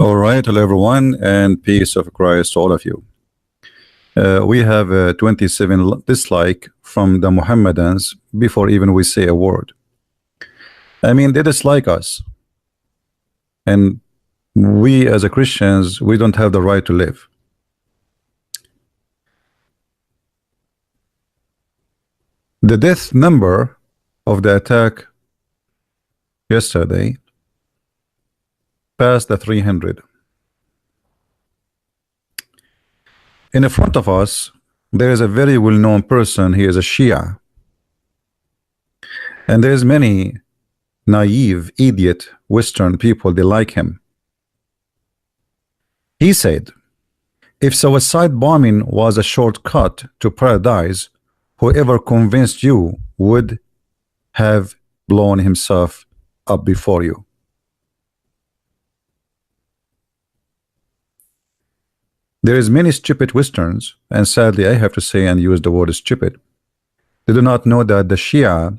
All right, hello everyone, and peace of Christ to all of you. We have 27 dislike from the Mohammedans before even we say a word. I mean, they dislike us, and we as a Christians, we don't have the right to live. The death number of the attack yesterday passed the 300. In front of us, there is a very well-known person. He is a Shia. And there's many naive, idiot Western people, they like him. He said, if suicide bombing was a shortcut to paradise, whoever convinced you would have blown himself up before you. There is many stupid Westerns, and sadly I have to say and use the word stupid. They do not know that the Shia,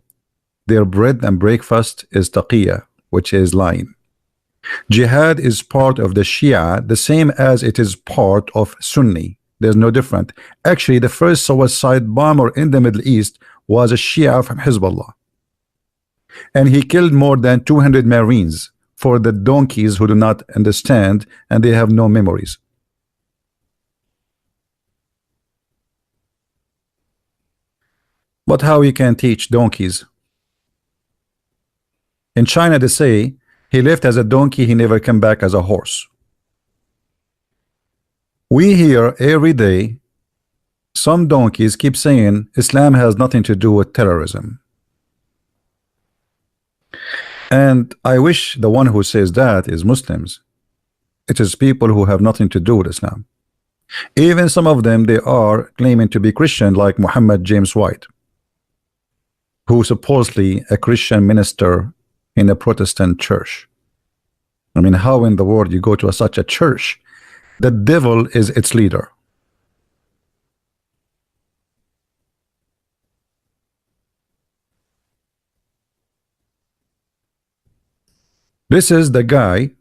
their bread and breakfast is taqiyya, which is lying. Jihad is part of the Shia, the same as it is part of Sunni. There's no different. Actually, the first suicide bomber in the Middle East was a Shia from Hezbollah. And he killed more than 200 Marines for the donkeys who do not understand and they have no memories. But how you can teach donkeys? In China they say he left as a donkey, he never came back as a horse. We hear every day some donkeys keep saying Islam has nothing to do with terrorism. And I wish the one who says that is Muslims. It is people who have nothing to do with Islam. Even some of them, they are claiming to be Christian, like Muhammad James White, who supposedly a Christian minister in a Protestant church. I mean, how in the world you go to such a church? The devil is its leader. This is the guy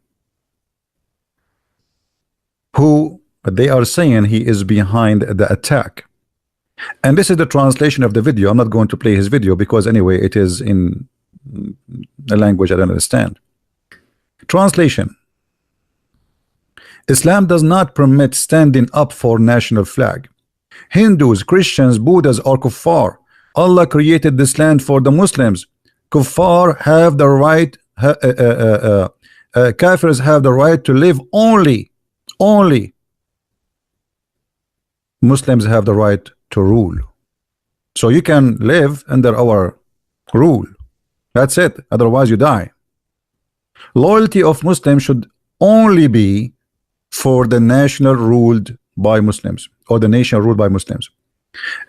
who they are saying he is behind the attack. And this is the translation of the video. I'm not going to play his video because anyway it is in a language I don't understand. Translation: Islam does not permit standing up for national flag. Hindus, Christians, Buddhas are kuffar. Allah created this land for the Muslims. Kuffar have the right, Kafirs have the right to live only. Muslims have the right to rule. So you can live under our rule. That's it. Otherwise you die. Loyalty of Muslims should only be for the national ruled by Muslims, or the nation ruled by Muslims.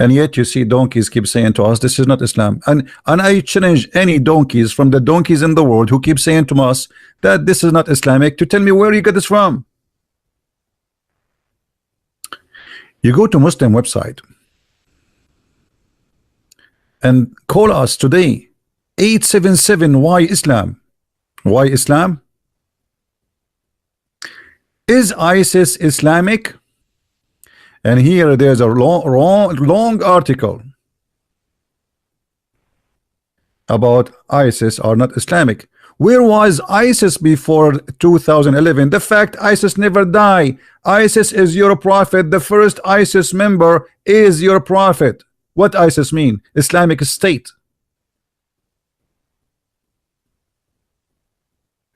And yet you see donkeys keep saying to us this is not Islam. And I challenge any donkeys from the donkeys in the world who keep saying to us that this is not Islamic to tell me where you get this from. You go to Muslim website and call us today 877 why Islam. Why Islam? Is ISIS Islamic? And here there's a long article about ISIS are not Islamic. Where was ISIS before 2011? The fact ISIS never die. ISIS is your prophet. The first ISIS member is your prophet. What ISIS mean? Islamic State.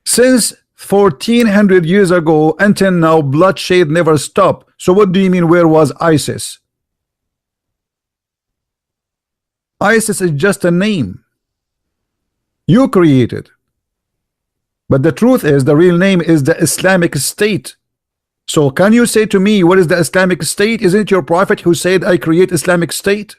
Since 1400 years ago until now, bloodshed never stopped. So what do you mean where was ISIS? ISIS is just a name you created, but the truth is the real name is the Islamic State. So can you say to me what is the Islamic State? Isn't it your prophet who said I create Islamic State?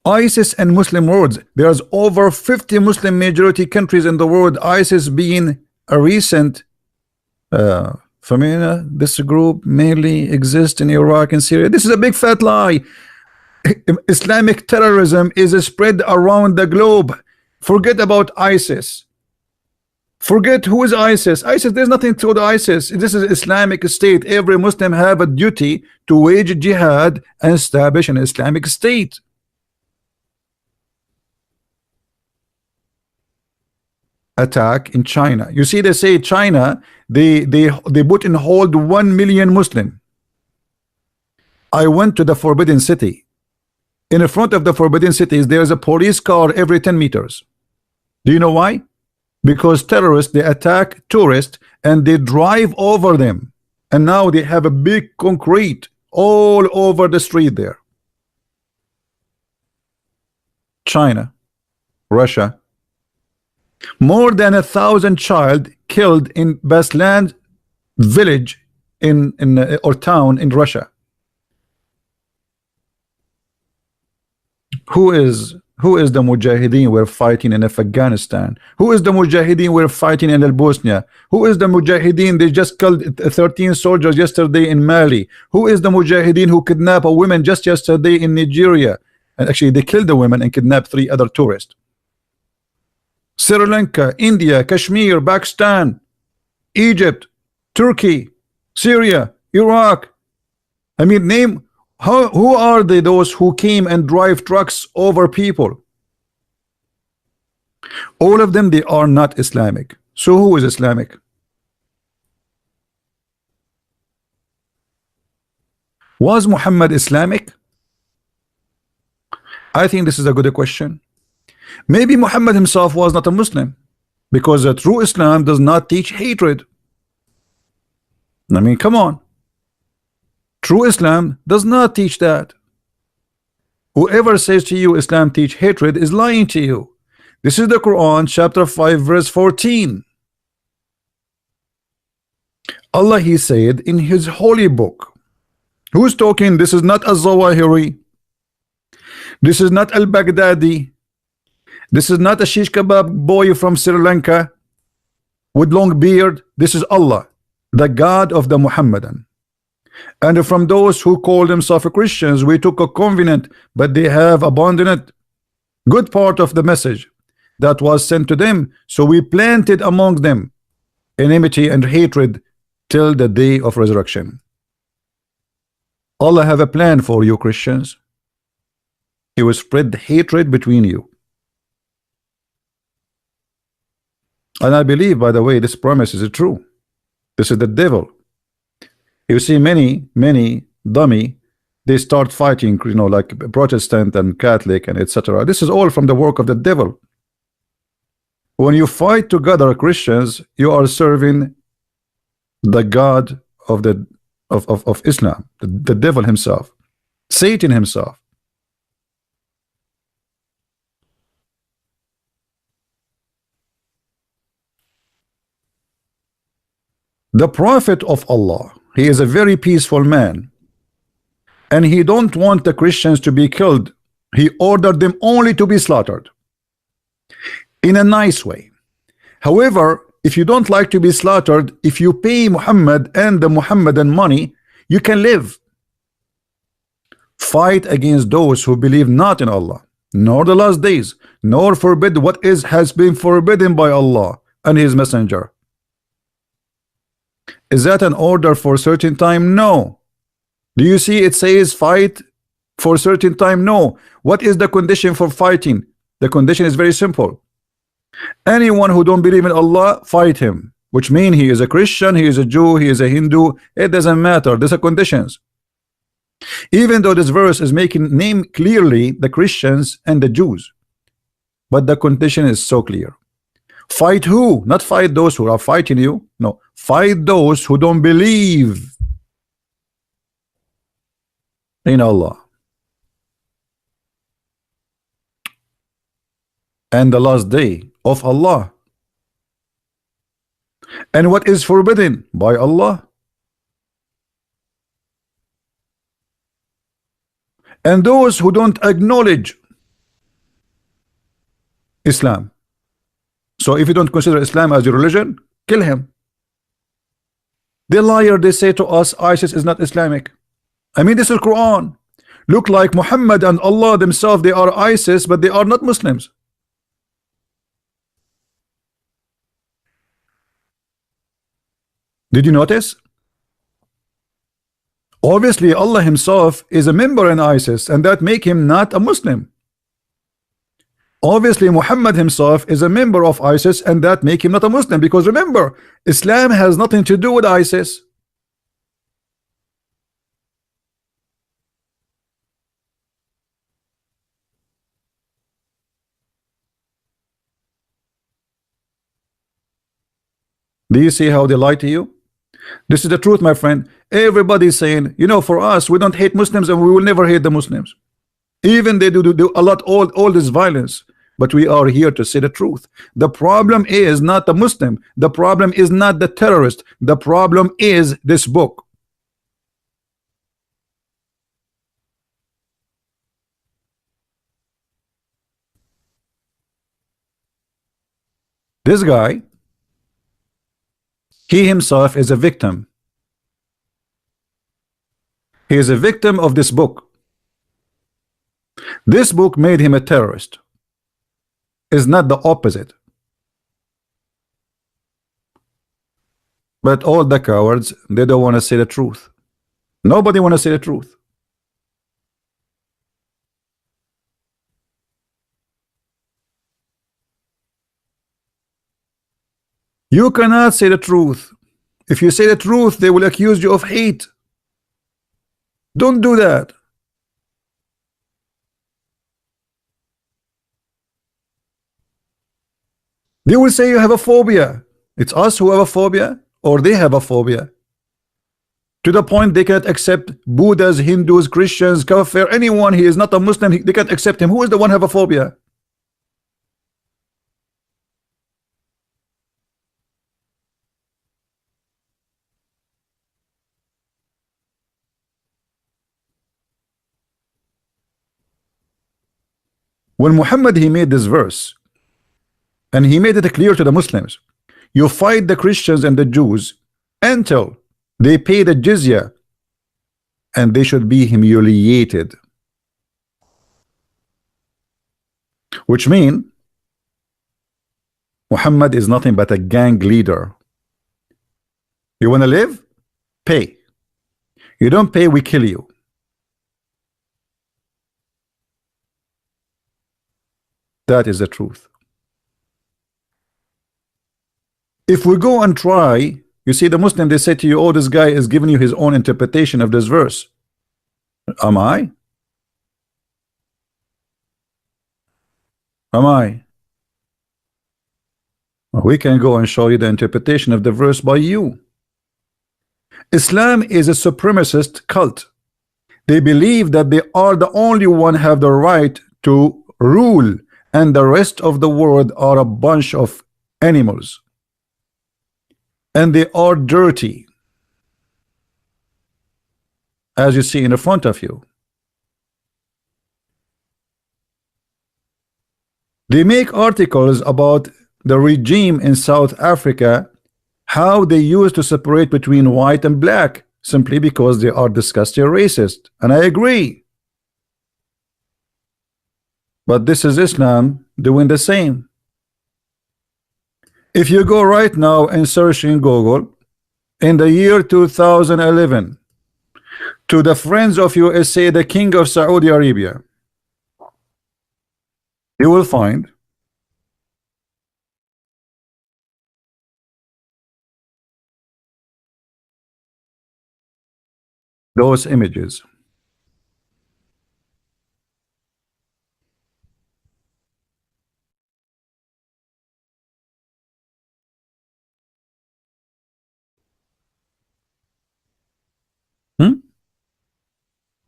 ISIS and Muslim words, there's over 50 Muslim majority countries in the world. ISIS being a recent phenomena. This group mainly exists in Iraq and Syria. This is a big fat lie. Islamic terrorism is spread around the globe. Forget about ISIS. Forget who is ISIS. ISIS, there's nothing to the ISIS. This is Islamic State. Every Muslim have a duty to wage jihad and establish an Islamic State. Attack in China. You see, they say China, they put in hold 1 million Muslim. I went to the Forbidden City. In front of the Forbidden Cities, there's a police car every 10 meters. Do you know why? Because terrorists, they attack tourists and they drive over them, and now they have a big concrete all over the street there. China, Russia, more than 1,000 child killed in Basland village in or town in Russia. Who is the Mujahideen we're fighting in Afghanistan? Who is the Mujahideen we're fighting in Bosnia? Who is the Mujahideen they just killed 13 soldiers yesterday in Mali? Who is the Mujahideen who kidnapped a woman just yesterday in Nigeria? And actually they killed the women and kidnapped 3 other tourists. Sri Lanka, India, Kashmir, Pakistan, Egypt, Turkey, Syria, Iraq. I mean, name who are they, those who came and drive trucks over people? All of them, they are not Islamic. So who is Islamic? Was Muhammad Islamic? I think this is a good question. Maybe Muhammad himself was not a Muslim, because a true Islam does not teach hatred. I mean, come on. True Islam does not teach that. Whoever says to you Islam teach hatred is lying to you. This is the Quran, chapter 5, verse 14. Allah, he said in his holy book. Who's talking? This is not al-Zawahiri. This is not al-Baghdadi. This is not a shish kebab boy from Sri Lanka with long beard. This is Allah, the God of the Muhammadan. And from those who call themselves Christians, we took a covenant, but they have abandoned good part of the message that was sent to them. So we planted among them enmity and hatred till the day of resurrection. Allah have a plan for you, Christians. He will spread hatred between you. And I believe, by the way, this promise is true. This is the devil. You see, many dummy, they start fighting, you know, like Protestant and Catholic and etc. This is all from the work of the devil. When you fight together, Christians, you are serving the God of Islam, the devil himself, Satan himself. The Prophet of Allah, he is a very peaceful man, and he don't want the Christians to be killed. He ordered them only to be slaughtered in a nice way. However, if you don't like to be slaughtered, if you pay Muhammad and the Muhammadan money, you can live. Fight against those who believe not in Allah, nor the last days, nor forbid what has been forbidden by Allah and his messenger. Is that an order for a certain time? No. Do you see it says fight for a certain time? No. What is the condition for fighting? The condition is very simple. Anyone who don't believe in Allah, fight him, which means he is a Christian, he is a Jew, he is a Hindu. It doesn't matter. These are conditions. Even though this verse is making name clearly the Christians and the Jews, but the condition is so clear. Fight who? Not fight those who are fighting you. No, fight those who don't believe in Allah and the last day of Allah, and what is forbidden by Allah, and those who don't acknowledge Islam. So if you don't consider Islam as your religion, kill him. The liar, they say to us, ISIS is not Islamic. I mean, this is Quran. Look like Muhammad and Allah themselves, they are ISIS, but they are not Muslims. Did you notice? Obviously, Allah himself is a member in ISIS, and that make him not a Muslim. Obviously, Muhammad himself is a member of ISIS, and that make him not a Muslim, because remember, Islam has nothing to do with ISIS. Do you see how they lie to you? This is the truth, my friend. Everybody's saying, you know, for us, we don't hate Muslims and we will never hate the Muslims. Even they do a lot, all this violence. But we are here to say the truth. The problem is not the Muslim. The problem is not the terrorist. The problem is this book. This guy, he himself is a victim. He is a victim of this book. This book made him a terrorist. Is not the opposite. But all the cowards, they don't want to say the truth. Nobody want to say the truth. You cannot say the truth. If you say the truth, they will accuse you of hate. Don't do that. They will say you have a phobia. It's us who have a phobia, or they have a phobia. To the point they can't accept Buddhas, Hindus, Christians, Kafir, anyone. He is not a Muslim. They can't accept him. Who is the one have a phobia? When Muhammad he made this verse, and he made it clear to the Muslims, you fight the Christians and the Jews until they pay the jizya, and they should be humiliated. Which means Muhammad is nothing but a gang leader. You want to live? Pay. You don't pay, we kill you. That is the truth. If we go and try, you see the Muslim, they say to you, oh, this guy is giving you his own interpretation of this verse. Am I? Am I? We can go and show you the interpretation of the verse by you. Islam is a supremacist cult. They believe that they are the only one have the right to rule, and the rest of the world are a bunch of animals. And they are dirty, as you see in the front of you. They make articles about the regime in South Africa, how they used to separate between white and black, simply because they are disgusting racist. And I agree. But this is Islam doing the same. If you go right now and search in Google, in the year 2011, to the friends of USA, the King of Saudi Arabia, you will find those images.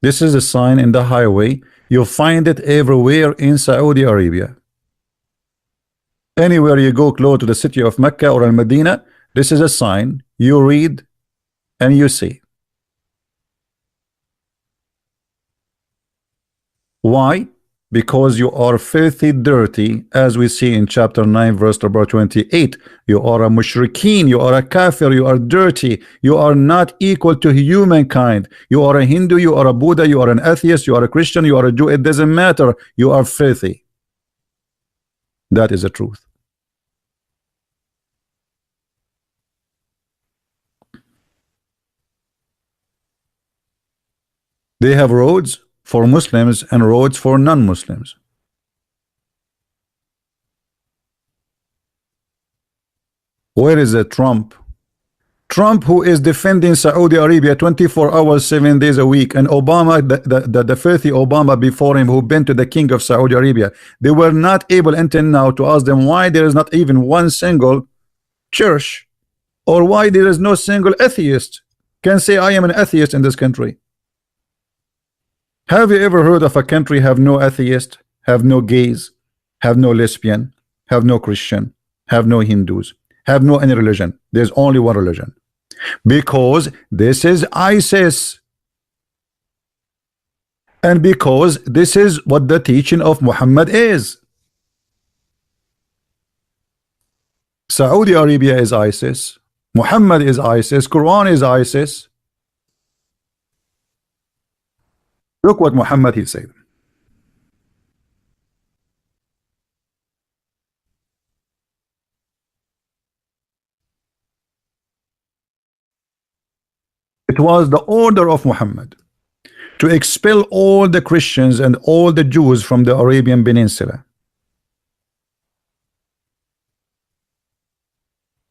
This is a sign in the highway. You'll find it everywhere in Saudi Arabia. Anywhere you go close to the city of Mecca or Al-Medina, this is a sign. You read and you see. Why? Because you are filthy dirty, as we see in chapter 9 verse number 28. You are a mushrikeen, you are a kafir, you are dirty, you are not equal to humankind. You are a Hindu, you are a Buddha, you are an atheist, you are a Christian, you are a Jew, it doesn't matter. You are filthy. That is the truth. They have roads for Muslims and roads for non-Muslims. Where is it, Trump? Trump, who is defending Saudi Arabia 24 hours, 7 days a week, and Obama, the filthy Obama before him, who been to the king of Saudi Arabia, they were not able until now to ask them why there is not even one single church, or why there is no single atheist can say I am an atheist in this country. Have you ever heard of a country have no atheist, have no gays, have no lesbian, have no Christian, have no Hindus, have no any religion? There's only one religion, because this is ISIS, and because this is what the teaching of Muhammad is. Saudi Arabia is ISIS, Muhammad is ISIS, Quran is ISIS. Look what Muhammad he said. It was the order of Muhammad to expel all the Christians and all the Jews from the Arabian Peninsula.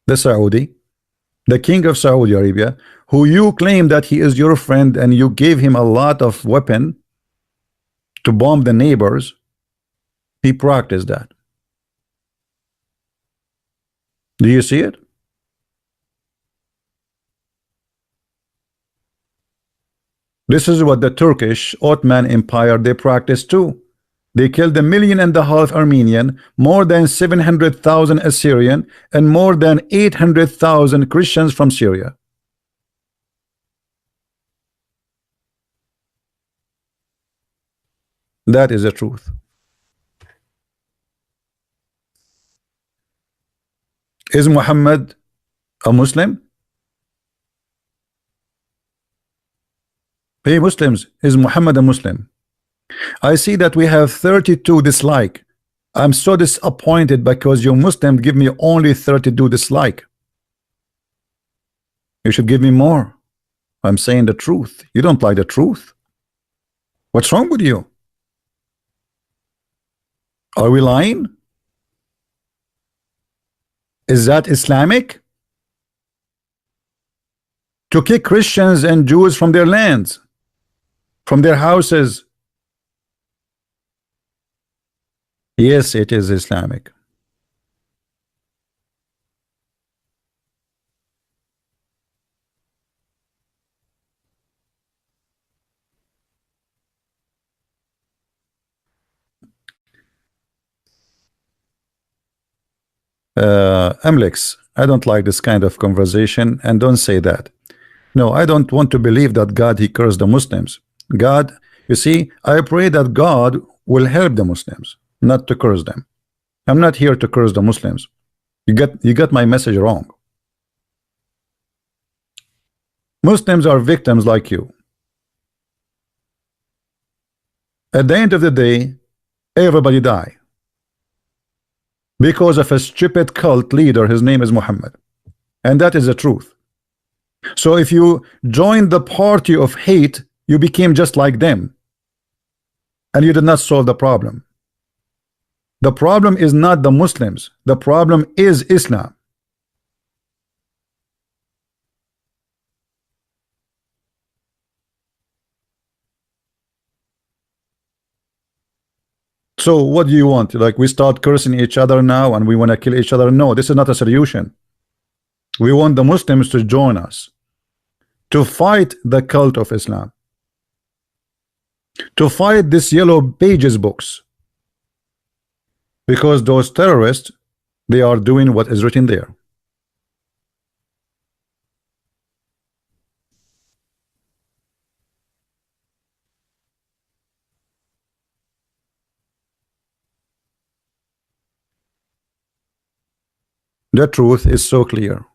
The Saudi, the king of Saudi Arabia, who you claim that he is your friend and you gave him a lot of weapon to bomb the neighbors, he practiced that. Do you see it? This is what the Turkish Ottoman Empire they practiced too. They killed 1.5 million Armenian, more than 700,000 Assyrian, and more than 800,000 Christians from Syria. That is the truth. Is Muhammad a Muslim? Hey Muslims, is Muhammad a Muslim? I see that we have 32 dislike. I'm so disappointed because you Muslims give me only 32 dislike. You should give me more. I'm saying the truth. You don't like the truth. What's wrong with you? Are we lying? Is that Islamic? To kick Christians and Jews from their lands, from their houses? Yes, it is Islamic. Amlex, I don't like this kind of conversation, and don't say that. No, I don't want to believe that God he cursed the Muslims. God, you see, I pray that God will help the Muslims, not to curse them. I'm not here to curse the Muslims. You got my message wrong. Muslims are victims like you. At the end of the day, everybody die because of a stupid cult leader. His name is Muhammad, and that is the truth. So if you join the party of hate, you became just like them, and you did not solve the problem. The problem is not the Muslims. The problem is Islam. So what do you want? Like we start cursing each other now and we want to kill each other? No, this is not a solution. We want the Muslims to join us to fight the cult of Islam, to fight this yellow pages books, because those terrorists, they are doing what is written there. The truth is so clear.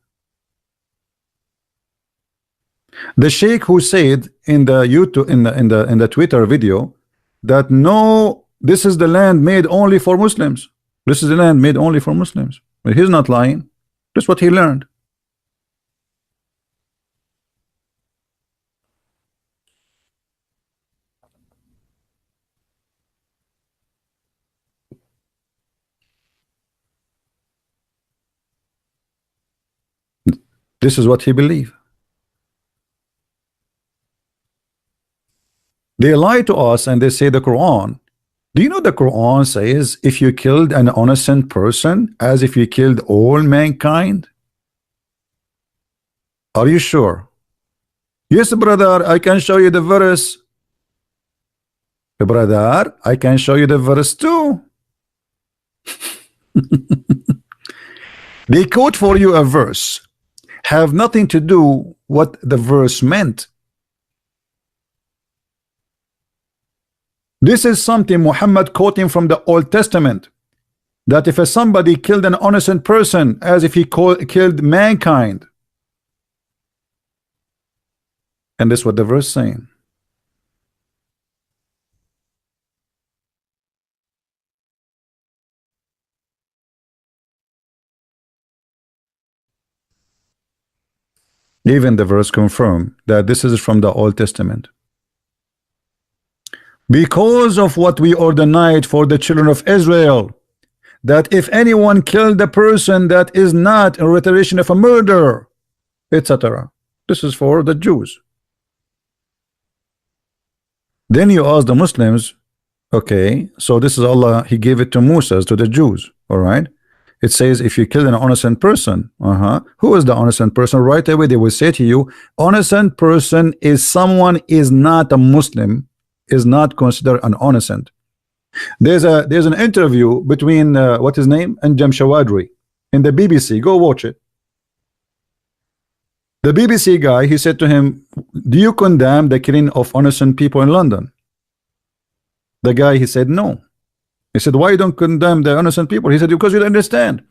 The Sheikh who said in the YouTube, in the Twitter video, that no, this is the land made only for Muslims. This is the land made only for Muslims. But he's not lying. That's what he learned. This is what he believed. They lie to us and they say the Quran. Do you know the Quran says if you killed an innocent person as if you killed all mankind? Are you sure? Yes, brother, I can show you the verse. Brother, I can show you the verse too. They quote for you a verse, have nothing to do what the verse meant. This is something Muhammad quoting from the Old Testament, that if somebody killed an innocent person as if he killed mankind. And this is what the verse saying. Even the verse confirm that this is from the Old Testament. Because of what we ordained for the children of Israel, that if anyone killed a person that is not in reiteration of a murder, etc. This is for the Jews. Then you ask the Muslims, okay, so this is Allah, he gave it to Moses, to the Jews, all right? It says if you kill an innocent person, who is the innocent person? Right away they will say to you, innocent person is someone is not a Muslim, is not considered an innocent. There's an interview between what his name and Jem Shawadri in the BBC. Go watch it. The BBC guy, he said to him, do you condemn the killing of innocent people in London? The guy, he said no. He said, why you don't condemn the innocent people? He said, because you don't understand.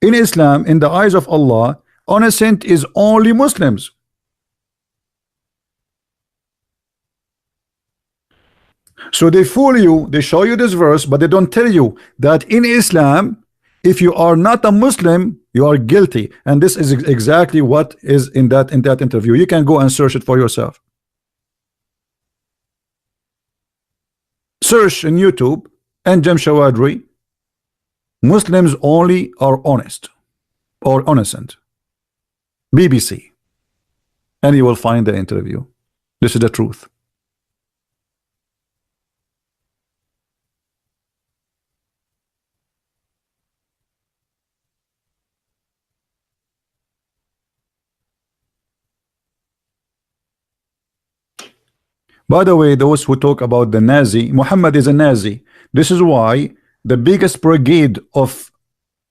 In Islam, in the eyes of Allah, innocent is only Muslims. So they fool you, they show you this verse, but they don't tell you that in Islam, if you are not a Muslim, you are guilty. And this is exactly what is in that interview. You can go and search it for yourself. Search in YouTube and Jem Shawadri, Muslims only are honest or innocent. BBC. And you will find the interview. This is the truth. By the way, those who talk about the Nazi, Muhammad is a Nazi. This is why the biggest brigade of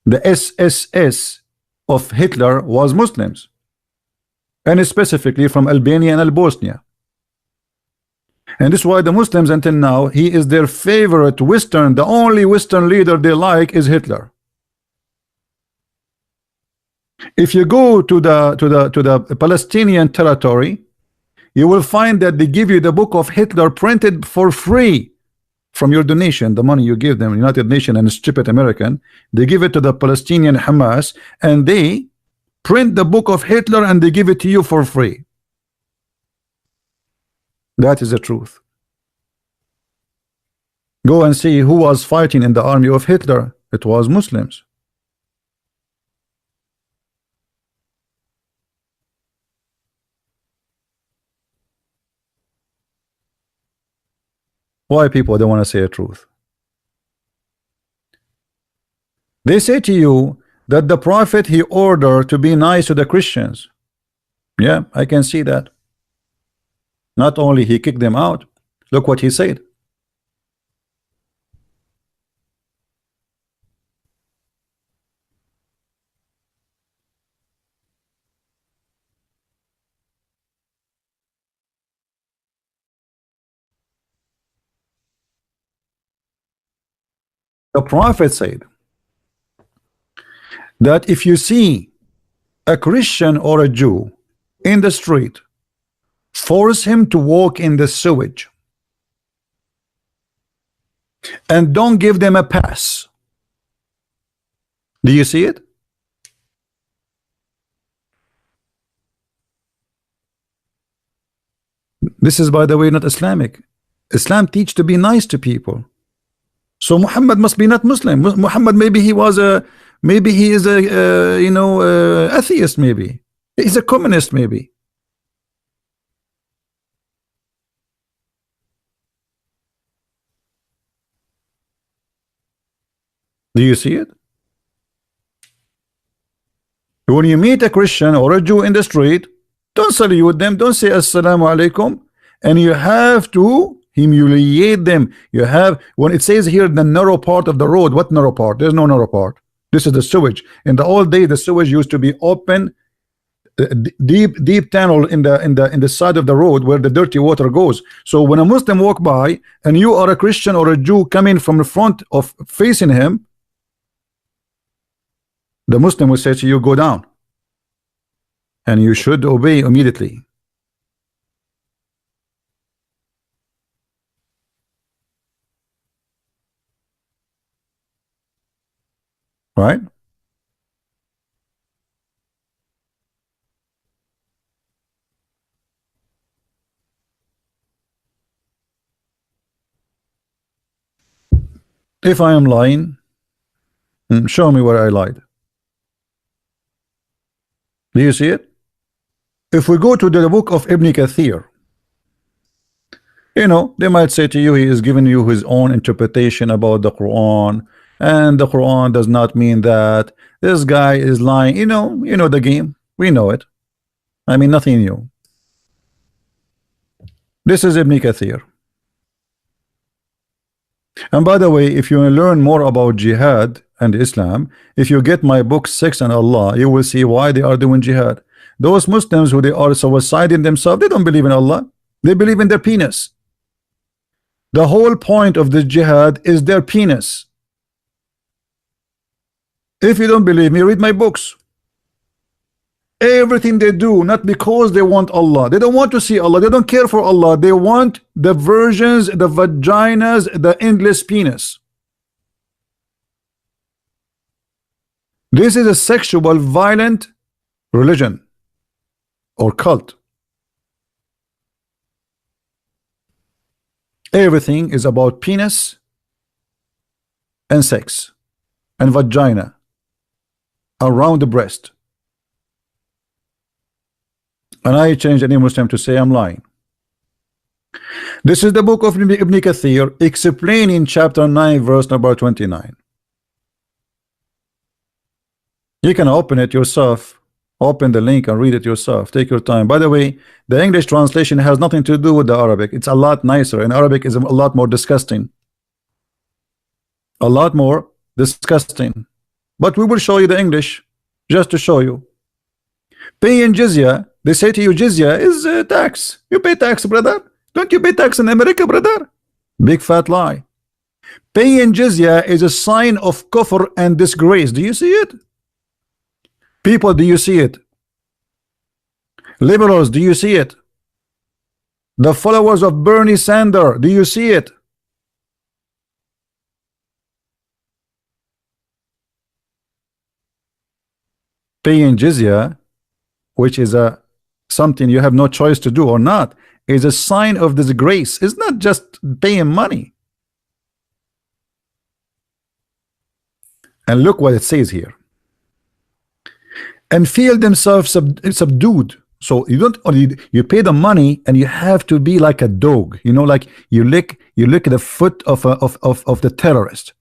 the SSS of Hitler was Muslims, and specifically from Albania and Bosnia. And this is why the Muslims until now, he is their favorite Western, the only Western leader they like is Hitler. If you go to the Palestinian territory, you will find that they give you the book of Hitler printed for free from your donation, the money you give them, United Nations and stupid American. They give it to the Palestinian Hamas and they print the book of Hitler and they give it to you for free. That is the truth. Go and see who was fighting in the army of Hitler. It was Muslims. Why people don't want to say the truth? They say to you that the prophet he ordered to be nice to the Christians. Yeah, I can see that. Not only he kicked them out, look what he said. The prophet said that if you see a Christian or a Jew in the street, force him to walk in the sewage and don't give them a pass. Do you see it? This is, by the way, not Islamic. Islam teach to be nice to people. So Muhammad must be not Muslim. Muhammad maybe he was a, maybe he is a atheist maybe. He's a communist, maybe. Do you see it? When you meet a Christian or a Jew in the street, don't salute them, don't say assalamu alaikum, and you have to humiliate them. You have, when it says here the narrow part of the road, what narrow part? There's no narrow part. This is the sewage. In the old day, the sewage used to be open, deep tunnel in the side of the road where the dirty water goes. So when a Muslim walk by and you are a Christian or a Jew coming from the front of facing him, the Muslim will say to you, go down, and you should obey immediately. Right? If I am lying, show me where I lied. Do you see it? If we go to the book of Ibn Kathir, you know, they might say to you, he is giving you his own interpretation about the Quran, and the Quran does not mean that. This guy is lying. You know the game. We know it. I mean, nothing new. This is Ibn Kathir. And by the way, if you learn more about jihad and Islam, if you get my book 6 and Allah, you will see why they are doing jihad. Those Muslims who they are suiciding themselves, they don't believe in Allah. They believe in their penis. The whole point of the jihad is their penis. If you don't believe me, read my books. Everything they do, not because they want Allah. They don't want to see Allah. They don't care for Allah. They want the virgins, the vaginas, the endless penis. This is a sexual, violent religion or cult. Everything is about penis and sex and vagina around the breast. And I changed any Muslim to say I'm lying. This is the book of Ibn Kathir explaining chapter 9 verse number 29. You can open it yourself. Open the link and read it yourself. Take your time. By the way, the English translation has nothing to do with the Arabic. It's a lot nicer, and Arabic is a lot more disgusting. A lot more disgusting. But we will show you the English just to show you. Paying jizya, they say to you, jizya is tax. You pay tax, brother. Don't you pay tax in America, brother? Big fat lie. Paying jizya is a sign of kufr and disgrace. Do you see it? People, do you see it? Liberals, do you see it? The followers of Bernie Sanders, do you see it? Paying jizya, which is something you have no choice to do or not, is a sign of disgrace. It's not just paying money. And look what it says here. And feel themselves subdued. So you don't, or you pay the money and you have to be like a dog, you know, like you lick the foot of the terrorist.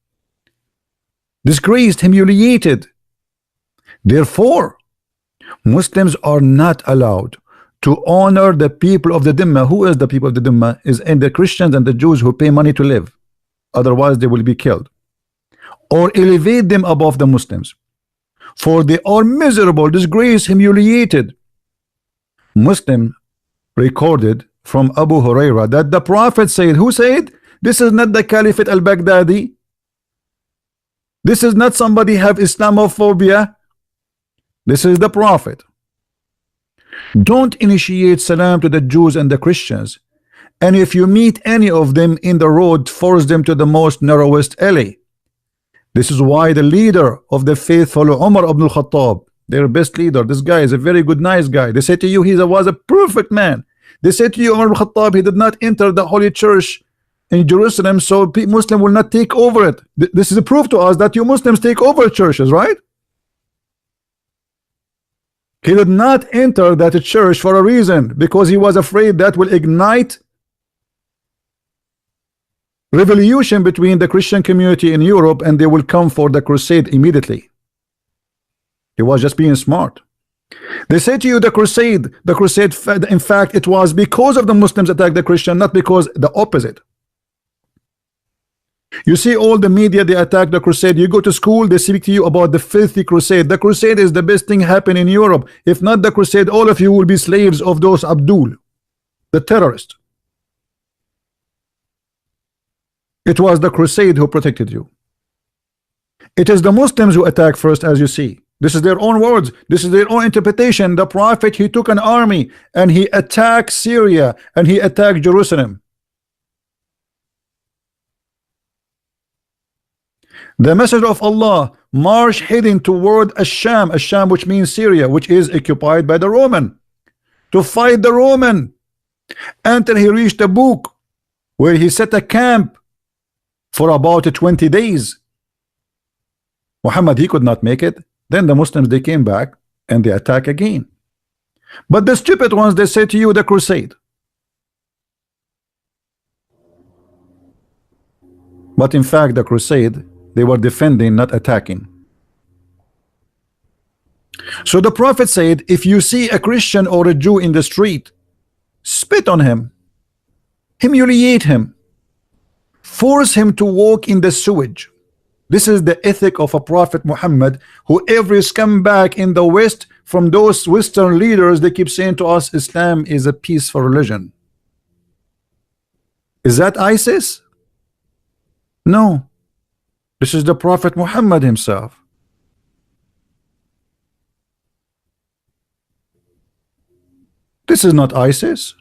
Disgraced, humiliated. Therefore, Muslims are not allowed to honor the people of the Dhimma. Who is the people of the Dhimma? Is in the Christians and the Jews who pay money to live. Otherwise they will be killed. Or elevate them above the Muslims. For they are miserable, disgraced, humiliated. Muslim recorded from Abu Huraira that the Prophet said, who said? This is not the Caliphate al-Baghdadi. This is not somebody have Islamophobia. This is the Prophet. Don't initiate salam to the Jews and the Christians. And if you meet any of them in the road, force them to the most narrowest alley. This is why the leader of the faithful, Umar ibn al-Khattab, their best leader, this guy is a very good, nice guy. They say to you, he was a perfect man. They say to you, Umar ibn al-Khattab, he did not enter the Holy Church in Jerusalem, so Muslim will not take over it. This is a proof to us that you Muslims take over churches, right? He did not enter that church for a reason, because he was afraid that will ignite revolution between the Christian community in Europe, and they will come for the crusade immediately. He was just being smart. They say to you the crusade, in fact, it was because of the Muslims attacked the Christian, not because the opposite. You see all the media, they attack the crusade. You go to school, they speak to you about the filthy crusade. The crusade is the best thing happen in Europe. If not the crusade, all of you will be slaves of those Abdul, the terrorist. It was the crusade who protected you. It is the Muslims who attack first, as you see. This is their own words. This is their own interpretation. The prophet, he took an army and he attacked Syria and he attacked Jerusalem. The messenger of Allah marched heading toward Asham, which means Syria, which is occupied by the Roman, to fight the Roman, until he reached a book where he set a camp for about 20 days. Muhammad, he could not make it. Then the Muslims, they came back and they attack again. But the stupid ones, they say to you the crusade. But in fact, the crusade, they were defending, not attacking. So the prophet said, if you see a Christian or a Jew in the street, spit on him, humiliate him, force him to walk in the sewage. This is the ethic of a prophet Muhammad, who every scumbag in the West, from those Western leaders, they keep saying to us Islam is a peaceful religion. Is that ISIS? No. This is the prophet Muhammad himself. This is not ISIS.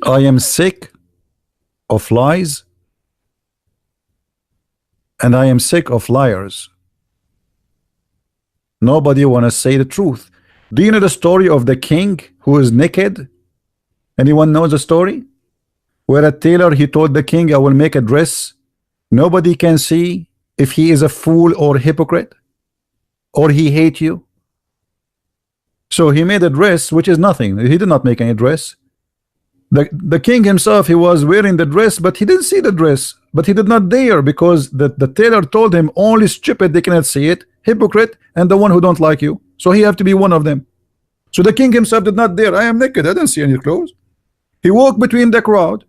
I am sick of lies, and I am sick of liars. Nobody want to say the truth. Do you know the story of the king who is naked? Anyone knows the story? Where a tailor, he told the king, I will make a dress. Nobody can see if he is a fool or hypocrite, or he hate you. So he made a dress which is nothing. He did not make any dress. The king himself, he was wearing the dress, but he didn't see the dress. But he did not dare, because the tailor told him only stupid they cannot see it, hypocrite, and the one who don't like you. So he have to be one of them. So the king himself did not dare. I am naked, I didn't see any clothes. He walked between the crowd,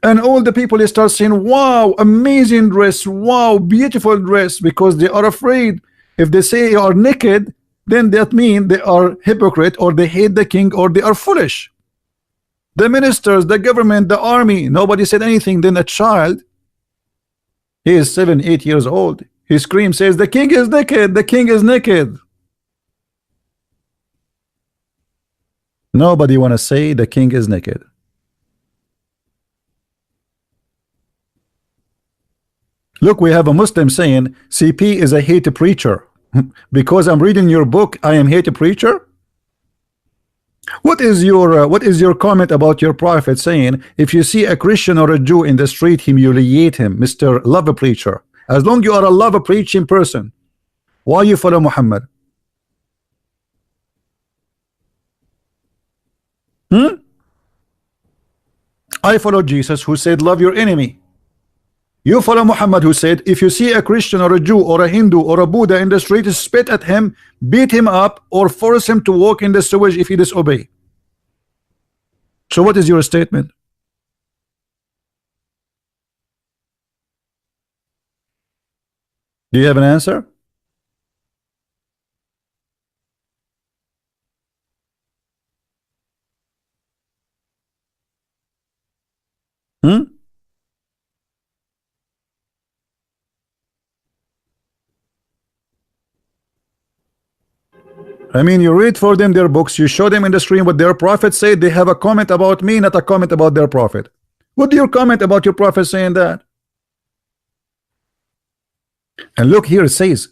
and all the people, they start saying, wow, amazing dress, wow, beautiful dress, because they are afraid. If they say you are naked, then that means they are hypocrite, or they hate the king, or they are foolish. The ministers, the government, the army, nobody said anything. Then a child, he is 7, 8 years old, he screams, says, the king is naked, the king is naked. Nobody want to say the king is naked. Look, we have a Muslim saying CP is a hate preacher. Because I'm reading your book, I am hate preacher? What is your comment about your prophet saying, if you see a Christian or a Jew in the street, humiliate him, Mr. Love Preacher? As long you are a love preaching person, why you follow Muhammad? I follow Jesus, who said love your enemy. You follow Muhammad, who said if you see a Christian or a Jew or a Hindu or a Buddha in the street, spit at him, beat him up, or force him to walk in the sewage if he disobey. So what is your statement? Do you have an answer? I mean, you read for them their books, you show them in the stream what their prophet said. They have a comment about me, not a comment about their prophet. What do you comment about your prophet saying that? And look here, it says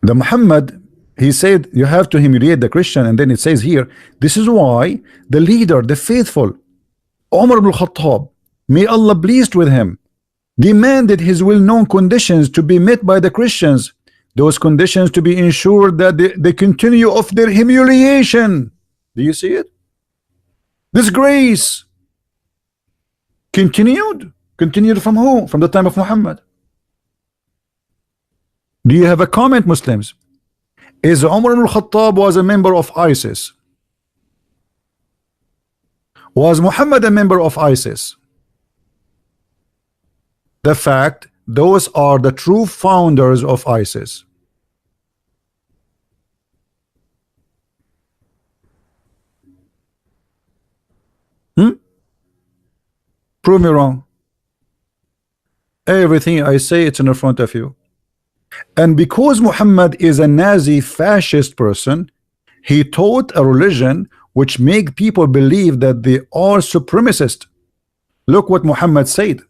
the Muhammad, he said you have to humiliate the Christian, and then it says here, this is why the leader, the faithful, Umar ibn Khattab, may Allah pleased with him, demanded his well-known conditions to be met by the Christians. Those conditions to be ensured that they continue of their humiliation. Do you see it? Disgrace. Continued from who? From the time of Muhammad. Do you have a comment, Muslims? Is Umar ibn al-Khattab was a member of ISIS? Was Muhammad a member of ISIS? The fact, those are the true founders of ISIS. Prove me wrong. Everything I say, it's in front of you. And because Muhammad is a Nazi fascist person, he taught a religion which make people believe that they are supremacist. Look what Muhammad said.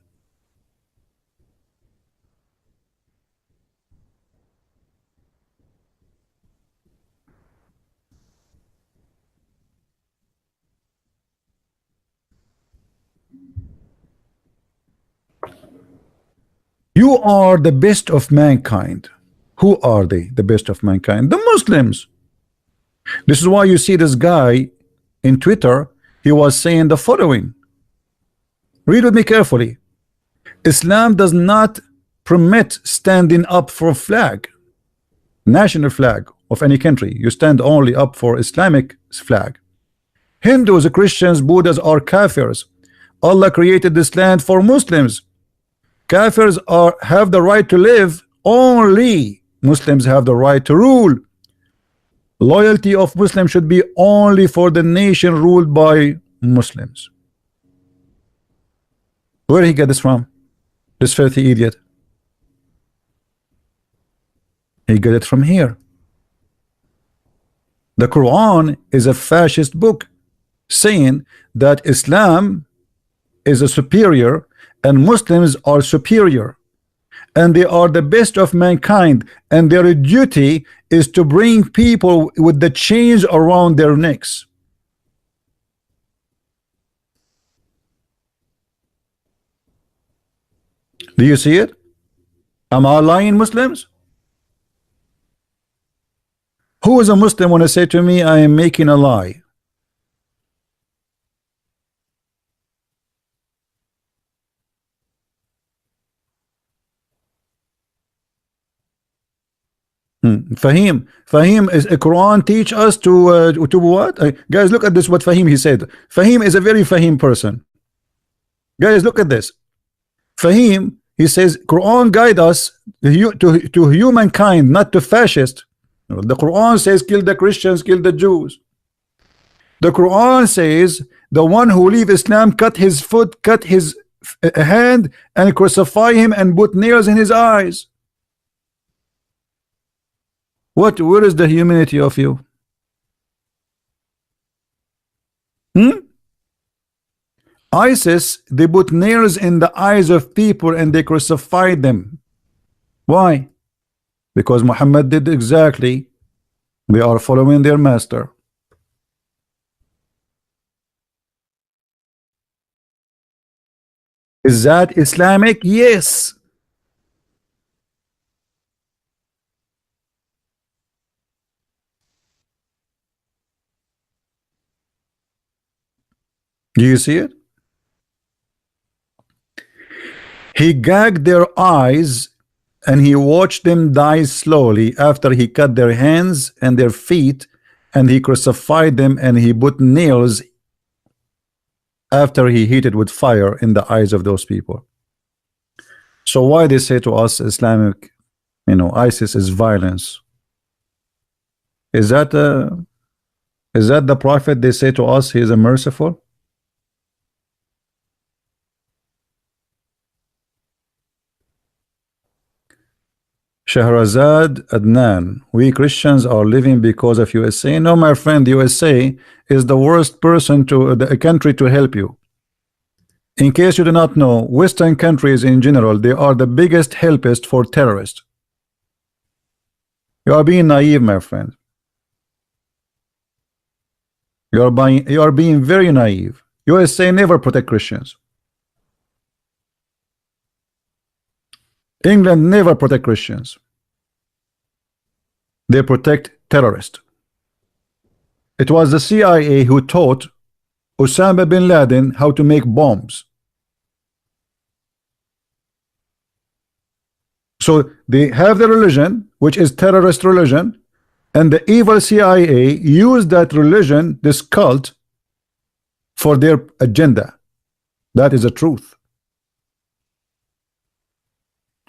You are the best of mankind. Who are they, the best of mankind? The Muslims. This is why you see this guy in Twitter, he was saying the following. Read with me carefully. Islam does not permit standing up for a flag, national flag of any country. You stand only up for Islamic flag. Hindus, Christians, Buddhas are kafirs. Allah created this land for Muslims. Kafirs have the right to live. Only Muslims have the right to rule. Loyalty of Muslims should be only for the nation ruled by Muslims. Where did he get this from? This filthy idiot. He got it from here. The Quran is a fascist book saying that Islam is a superior and Muslims are superior and they are the best of mankind, and their duty is to bring people with the chains around their necks. Do you see it? Am I lying, Muslims? Who is a Muslim when I say to me I am making a lie? Fahim is a Quran teach us to what? Guys, look at this. What Fahim he said. Fahim is a very Fahim person. Guys, look at this. Fahim, he says Quran guide us to humankind, not to fascist. The Quran says kill the Christians, kill the Jews. The Quran says the one who leave Islam, cut his foot, cut his hand, and crucify him and put nails in his eyes. Where is the humanity of you? ISIS, they put nails in the eyes of people and they crucified them. Why? Because Muhammad did exactly. They are following their master. Is that Islamic? Yes. Do you see it? He gagged their eyes and he watched them die slowly after he cut their hands and their feet, and he crucified them and he put nails after he heated with fire in the eyes of those people. So why they say to us Islamic, ISIS is violence? Is that the prophet they say to us he is a merciful? Shahrazad Adnan, we Christians are living because of USA. No, my friend, USA is the worst person to the country to help you. In case you do not know, Western countries in general, they are the biggest helpist for terrorists. You are being naive, my friend. You are being very naive. USA never protect Christians. England never protect Christians. They protect terrorists. It was the CIA who taught Osama bin Laden how to make bombs. So they have the religion, which is terrorist religion, and the evil CIA used that religion, this cult, for their agenda. That is the truth.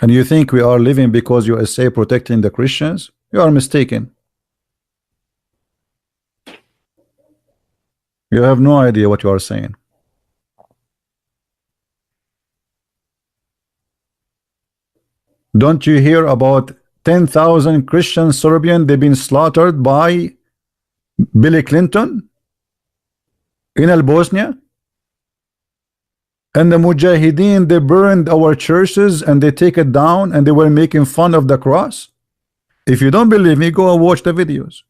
And you think we are living because USA protecting the Christians? You are mistaken. You have no idea what you are saying. Don't you hear about 10,000 Christian Serbian? They've been slaughtered by Billy Clinton in Bosnia. And the Mujahideen, they burned our churches and they take it down and they were making fun of the cross. If you don't believe me, go and watch the videos.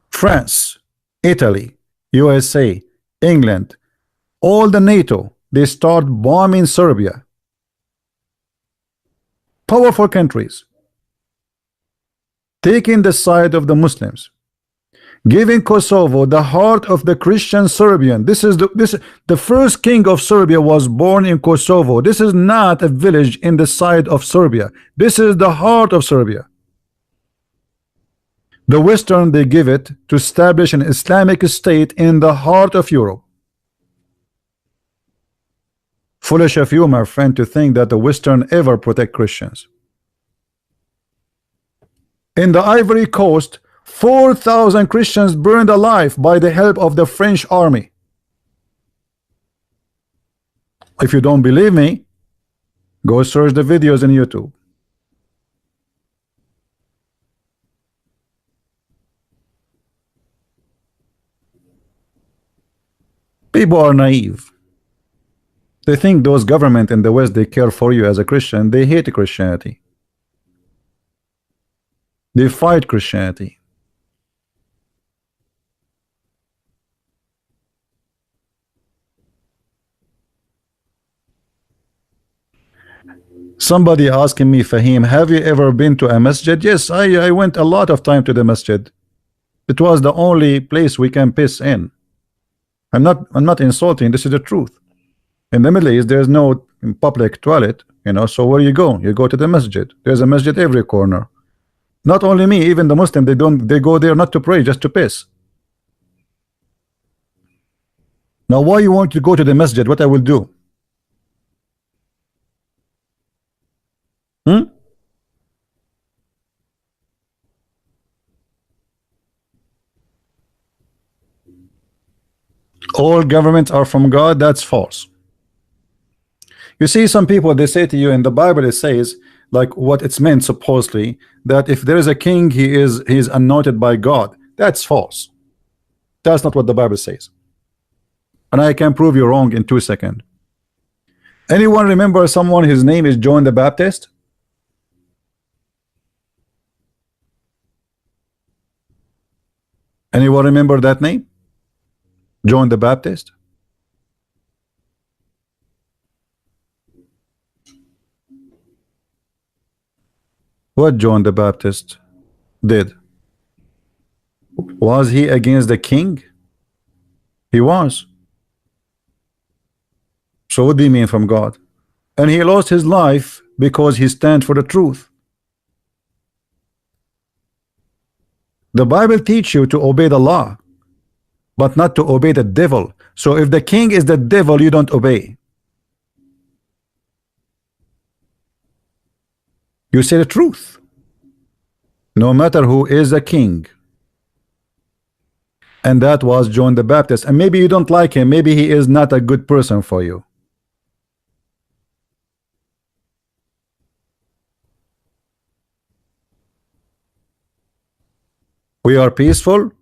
France, Italy, USA, England, all the NATO, they start bombing Serbia. Powerful countries taking the side of the Muslims, giving Kosovo the heart of the Christian Serbian. This is the first king of Serbia was born in Kosovo. This is not a village in the side of Serbia. This is the heart of Serbia. The Western, they give it to establish an Islamic state in the heart of Europe. Foolish of you, my friend, to think that the Western ever protect Christians. In the Ivory Coast, 4,000 Christians burned alive by the help of the French army. If you don't believe me, go search the videos on YouTube. People are naive. They think those government in the West, they care for you as a Christian. They hate Christianity. They fight Christianity. Somebody asking me, Fahim, have you ever been to a masjid? Yes, I went a lot of time to the masjid. It was the only place we can piss in. I'm not insulting, this is the truth. In the Middle East, there's no public toilet, you know, so where you go? You go to the masjid. There's a masjid every corner. Not only me, even the Muslim, they go there not to pray, just to piss. Now why you want to go to the masjid? What I will do? All governments are from God. That's false. You see, some people, they say to you in the Bible, it says, like what it's meant supposedly, that if there is a king, he is anointed by God. That's false. That's not what the Bible says. And I can prove you wrong in 2 seconds. Anyone remember someone, his name is John the Baptist? Anyone remember that name? John the Baptist? What John the Baptist did? Was he against the king? He was. So what do you mean from God? And he lost his life because he stand for the truth. The Bible teach you to obey the law, but not to obey the devil. So if the king is the devil, you don't obey. You say the truth. No matter who is the king. And that was John the Baptist. And maybe you don't like him. Maybe he is not a good person for you. We are peaceful.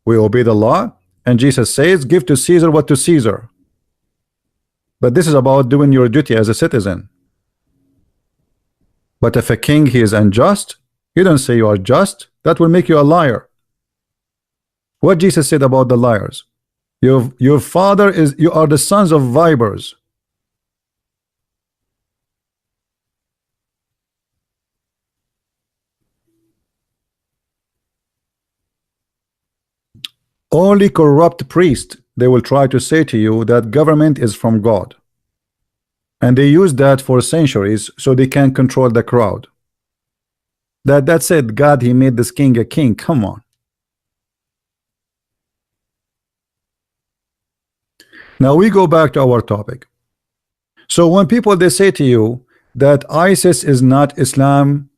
We obey the law. And Jesus says, give to Caesar what to Caesar. But this is about doing your duty as a citizen. But if a king, he is unjust, you don't say you are just. That will make you a liar. What Jesus said about the liars? Your father is, you are the sons of vipers. Only corrupt priests, they will try to say to you that government is from God. And they use that for centuries so they can control the crowd. That's it. God, he made this king a king. Come on. Now we go back to our topic. So when people they say to you that ISIS is not Islam,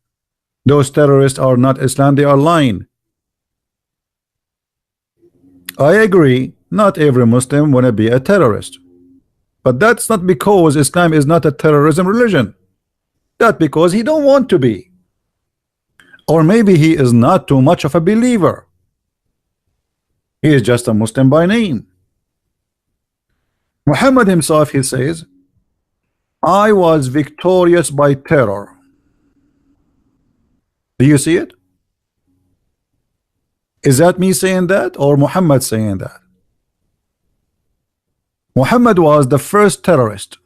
those terrorists are not Islam, they are lying. I agree, not every Muslim want to be a terrorist. But that's not because Islam is not a terrorism religion. That's because he don't want to be. Or maybe he is not too much of a believer. He is just a Muslim by name. Muhammad himself, he says, I was victorious by terror. Do you see it? Is that me saying that or Muhammad saying that? Muhammad was the first terrorist.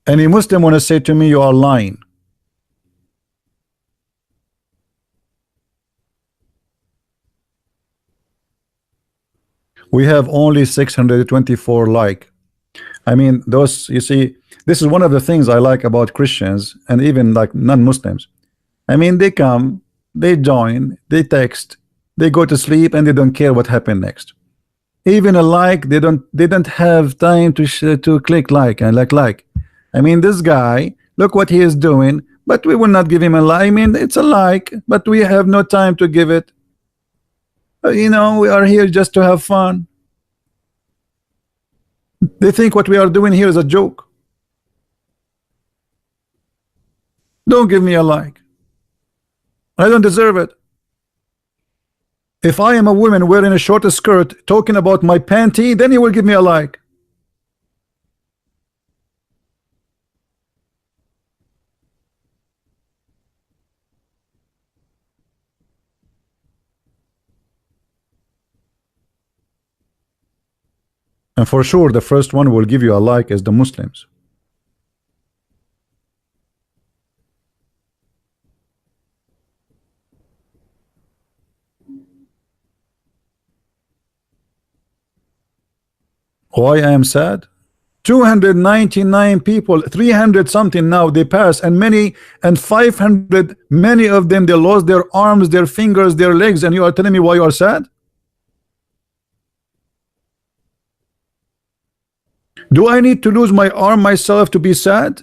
Any Muslim want to say to me you are lying? We have only 624 like. I mean, those, you see, this is one of the things I like about Christians and even like non-Muslims. I mean, they come, they join, they text, they go to sleep, and they don't care what happened next. Even a like, they don't have time to click like and like. I mean, this guy, look what he is doing, but we will not give him a like. I mean, it's a like, but we have no time to give it. You know, we are here just to have fun. They think what we are doing here is a joke. Don't give me a like. I don't deserve it. If I am a woman wearing a short skirt talking about my panty, then you will give me a like. And for sure, the first one will give you a like is the Muslims. Why I am sad? 299 people, 300 something now they pass, and 500, many of them they lost their arms, their fingers, their legs, and you are telling me why you are sad? Do I need to lose my arm myself to be sad?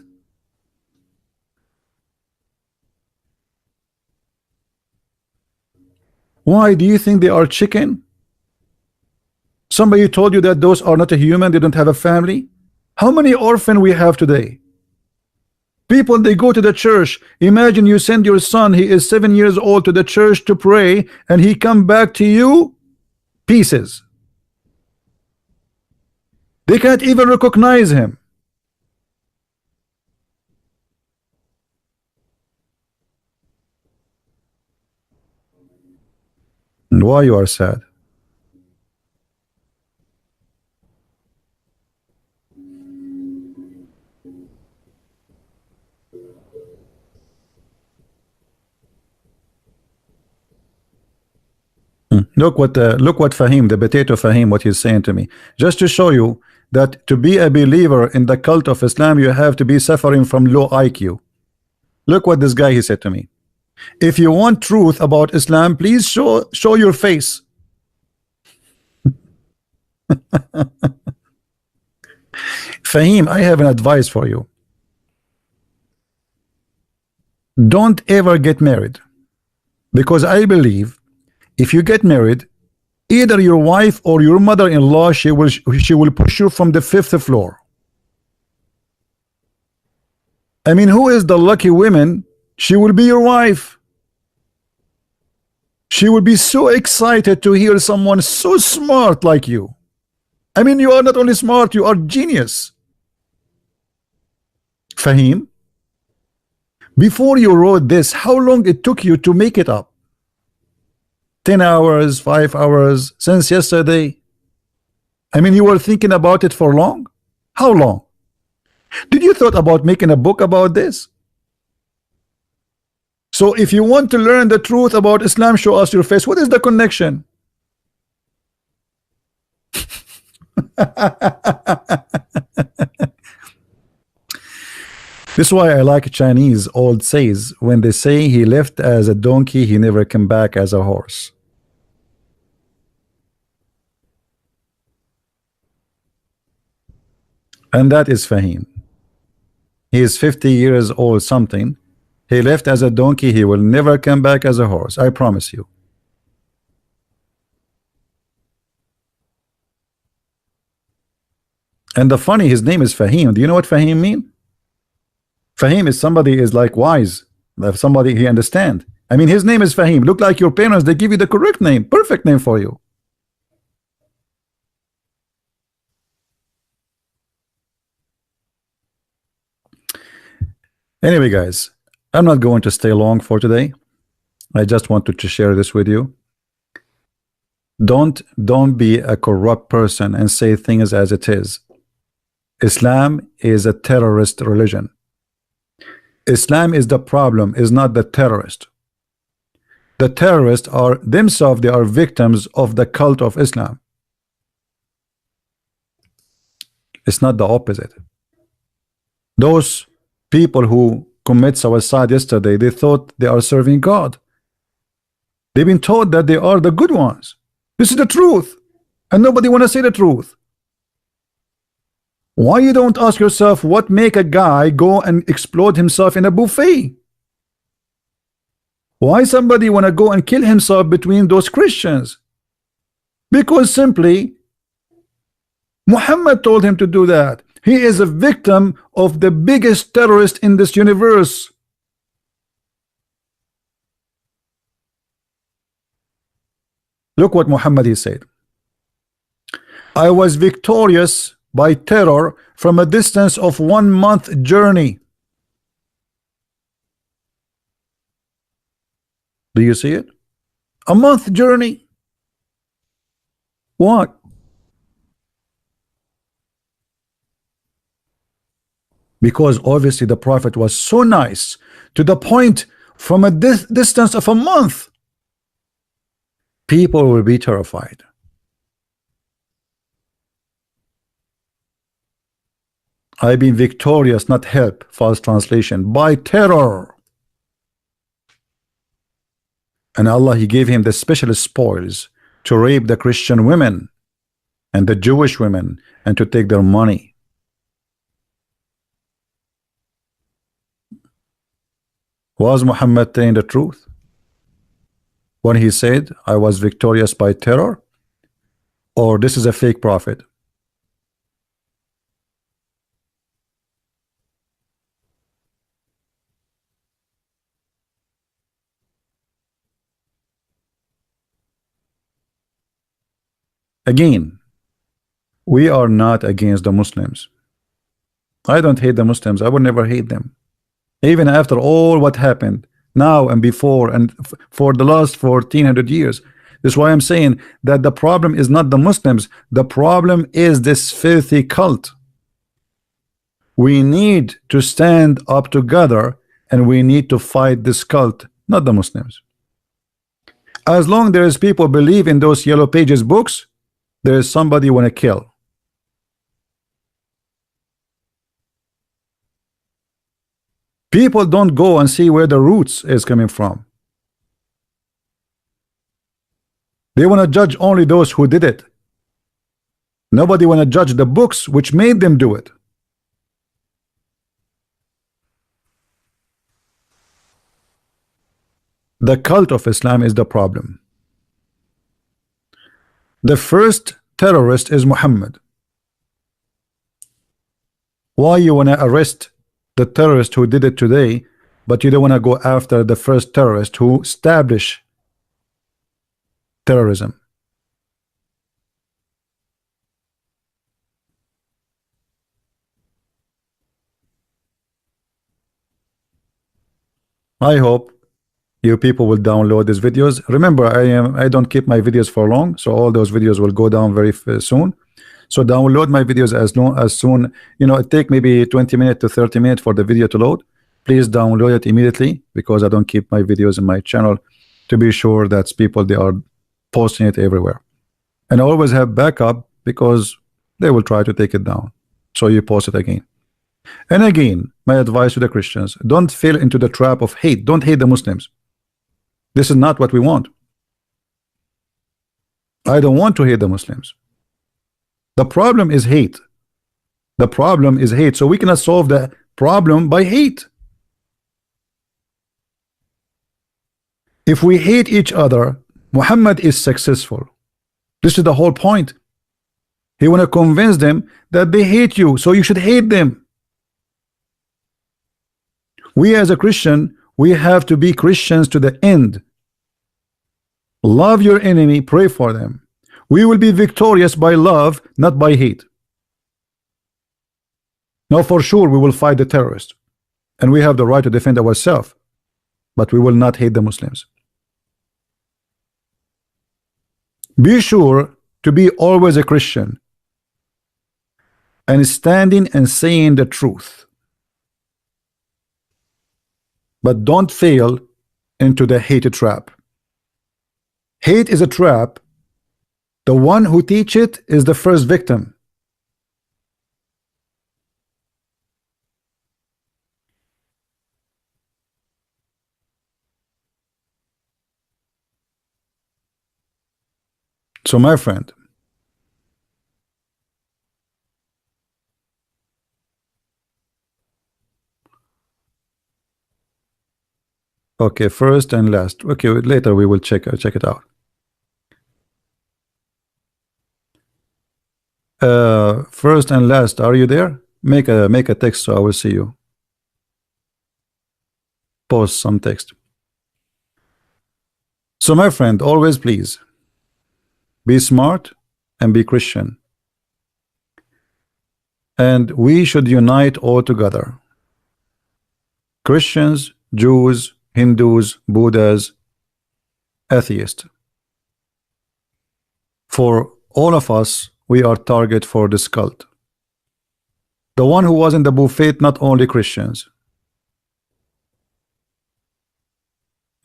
Why do you think they are chicken? Somebody told you that those are not a human, they don't have a family? How many orphans we have today? People, they go to the church. Imagine you send your son, he is 7 years old, to the church to pray, and he come back to you pieces. They can't even recognize him. And why you are sad? Look what Fahim, the potato Fahim, what he's saying to me, just to show you that to be a believer in the cult of Islam, you have to be suffering from low IQ. Look what this guy he said to me. If you want truth about Islam, please show your face. Fahim, I have an advice for you. Don't ever get married, because I believe if you get married, either your wife or your mother-in-law, she will push you from the 5th floor. I mean, who is the lucky woman? She will be your wife. She will be so excited to hear someone so smart like you. I mean, you are not only smart, you are genius. Fahim, before you wrote this, how long it took you to make it up? 10 hours, 5 hours since yesterday? I mean, you were thinking about it for long? How long? Did you thought about making a book about this? So if you want to learn the truth about Islam, show us your face. What is the connection? This is why I like Chinese old says when they say he left as a donkey, he never came back as a horse. And that is Fahim. He is 50 years old something. He left as a donkey, he will never come back as a horse. I promise you. And the funny, his name is Fahim. Do you know what Fahim mean? Fahim is somebody is like wise. Somebody he understand. I mean, his name is Fahim. Look like your parents, they give you the correct name, perfect name for you. Anyway, guys, I'm not going to stay long for today. I just wanted to share this with you. Don't be a corrupt person and say things as it is. Islam is a terrorist religion. Islam is the problem, is not the terrorist. The terrorists are themselves, they are victims of the cult of Islam. It's not the opposite. Those people who commit suicide yesterday, they thought they are serving God. They've been told that they are the good ones. This is the truth, and nobody want to say the truth. Why you don't ask yourself what make a guy go and explode himself in a buffet? Why somebody want to go and kill himself between those Christians? Because simply Muhammad told him to do that. He is a victim of the biggest terrorist in this universe. Look what Muhammad he said. I was victorious by terror from a distance of 1 month journey. Do you see it? A month journey. What? Because obviously the Prophet was so nice to the point from a distance of a month. People will be terrified. I've been victorious, not help, false translation, by terror. And Allah, he gave him the special spoils to rape the Christian women and the Jewish women and to take their money. Was Muhammad telling the truth when he said I was victorious by terror, or this is a fake prophet? Again, we are not against the Muslims. I don't hate the Muslims. I would never hate them. Even after all what happened now and before and for the last 1400 years. That's why I'm saying that the problem is not the Muslims. The problem is this filthy cult. We need to stand up together and we need to fight this cult, not the Muslims. As long there is people believe in those yellow pages books, there is somebody want to kill. People don't go and see where the roots is coming from. They want to judge only those who did it. Nobody want to judge the books which made them do it. The cult of Islam is the problem. The first terrorist is Muhammad. Why you want to arrest the terrorist who did it today, but you don't want to go after the first terrorist who established terrorism? I hope You people will download these videos. Remember, I don't keep my videos for long, so all those videos will go down very soon. So download my videos as soon, you know, it take maybe 20 minutes to 30 minutes for the video to load. Please download it immediately, because I don't keep my videos in my channel to be sure that people, they are posting it everywhere. And I always have backup, because they will try to take it down, so you post it again. And again, my advice to the Christians: don't fall into the trap of hate. Don't hate the Muslims. This is not what we want. I don't want to hate the Muslims. The problem is hate. The problem is hate. So we cannot solve the problem by hate. If we hate each other, Muhammad is successful. This is the whole point. He want to convince them that they hate you, so you should hate them. We as a Christian, we have to be Christians to the end. Love your enemy, pray for them. We will be victorious by love, not by hate. Now, for sure, we will fight the terrorists, and we have the right to defend ourselves, but we will not hate the Muslims. Be sure to be always a Christian and standing and saying the truth, but don't fail into the hate trap. Hate is a trap. The one who teach it is the first victim. So my friend, okay, first and last. Okay, later we will check it out. First and last, are you there? Make a text so I will see you. Post some text. So my friend, always please be smart and be Christian, and we should unite all together. Christians, Jews, Hindus, Buddhas, atheists. For all of us, we are target for this cult. The one who was in the buffet, not only Christians.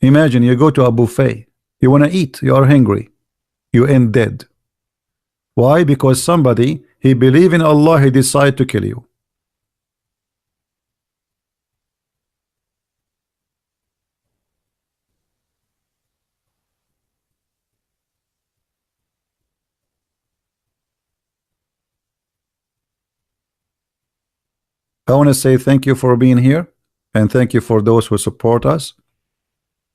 Imagine you go to a buffet, you want to eat, you are hungry, you end dead. Why? Because somebody, he believe in Allah, he decide to kill you. I want to say thank you for being here, and thank you for those who support us.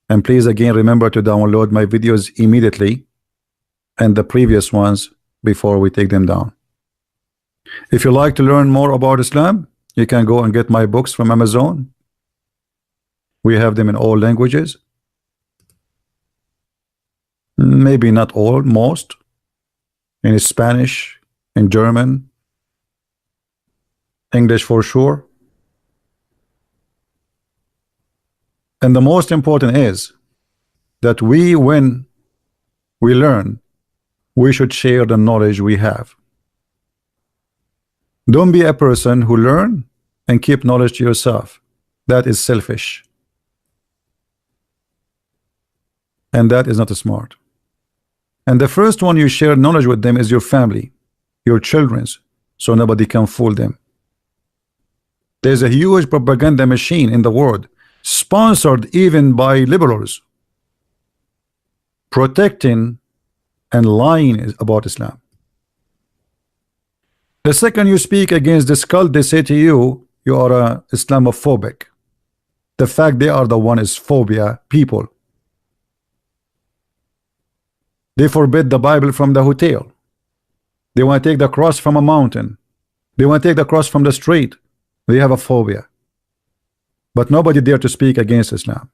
And please again remember to download my videos immediately, and the previous ones before we take them down. If you like to learn more about Islam, you can go and get my books from Amazon. We have them in all languages. Maybe not all, most. In Spanish, in German, English for sure. And the most important is that when we learn, we should share the knowledge we have. Don't be a person who learn and keep knowledge to yourself. That is selfish, and that is not smart. And the first one you share knowledge with them is your family, your children's, so nobody can fool them. There's a huge propaganda machine in the world, sponsored even by liberals, protecting and lying about Islam. The second you speak against this cult, they say to you, you are a Islamophobic. The fact they are the one is phobia people. They forbid the Bible from the hotel. They want to take the cross from a mountain. They want to take the cross from the street. They have a phobia. But nobody dare to speak against Islam.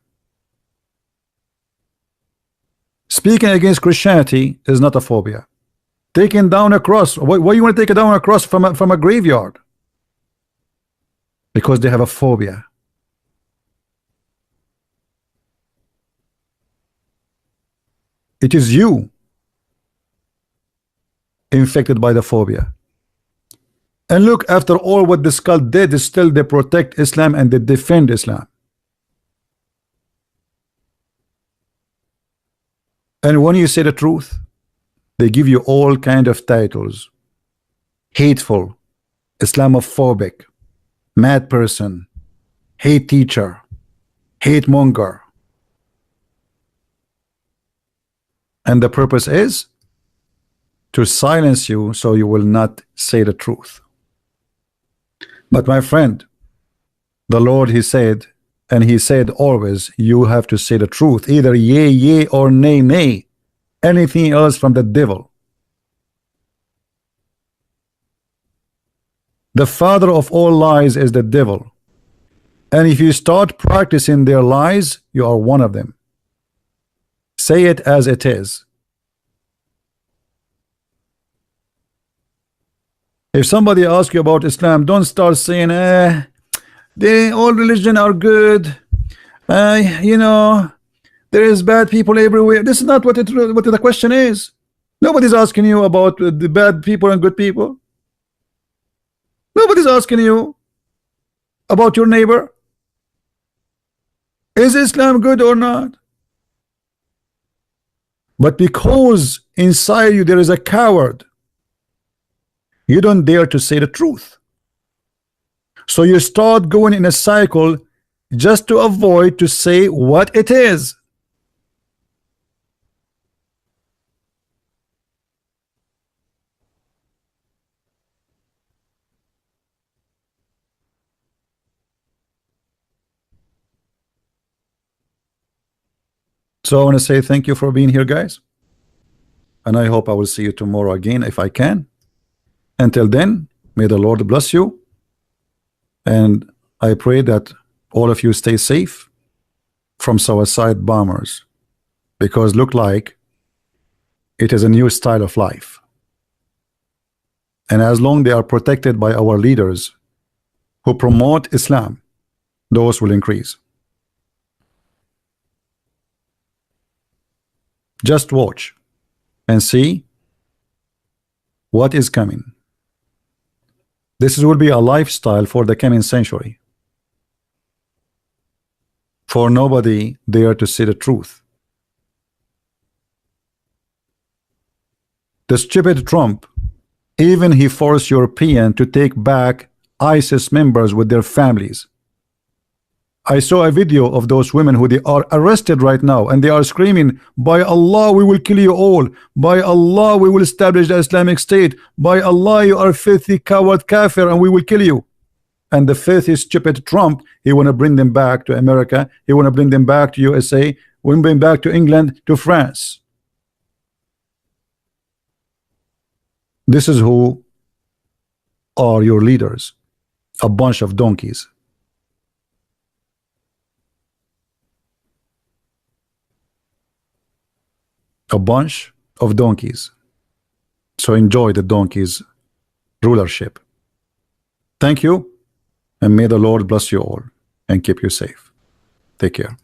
Speaking against Christianity is not a phobia. Taking down a cross, why you want to take down a cross from a graveyard? Because they have a phobia. It is you infected by the phobia. And look, after all what this cult did, still they protect Islam and they defend Islam. And when you say the truth, they give you all kind of titles: hateful, Islamophobic, mad person, hate teacher, hate monger. And the purpose is to silence you so you will not say the truth. But my friend, the Lord, he said, and he said always, you have to say the truth, either yea, yea, or nay, nay. Anything else from the devil. The father of all lies is the devil. And if you start practicing their lies, you are one of them. Say it as it is. If somebody asks you about Islam, don't start saying, all religion are good. You know, there is bad people everywhere. This is not what the question is. Nobody's asking you about the bad people and good people. Nobody's asking you about your neighbor. Is Islam good or not? But because inside you there is a coward, you don't dare to say the truth. So you start going in a cycle just to avoid to say what it is. So I want to say thank you for being here, guys. And I hope I will see you tomorrow again if I can. Until then, may the Lord bless you. And I pray that all of you stay safe from suicide bombers, because look like it is a new style of life. And as long they are protected by our leaders who promote Islam, those will increase. Just watch and see what is coming. This will be a lifestyle for the coming century. For nobody dare to say the truth. The stupid Trump, even he forced Europeans to take back ISIS members with their families. I saw a video of those women who they are arrested right now, and they are screaming, by Allah we will kill you all, by Allah we will establish the Islamic State, by Allah you are filthy coward kafir and we will kill you. And the filthy stupid Trump, he want to bring them back to America, he want to bring them back to USA, want to bring them back to England, to France. This is who are your leaders, a bunch of donkeys. A bunch of donkeys. So enjoy the donkeys rulership. Thank you, and may the Lord bless you all and keep you safe. Take care.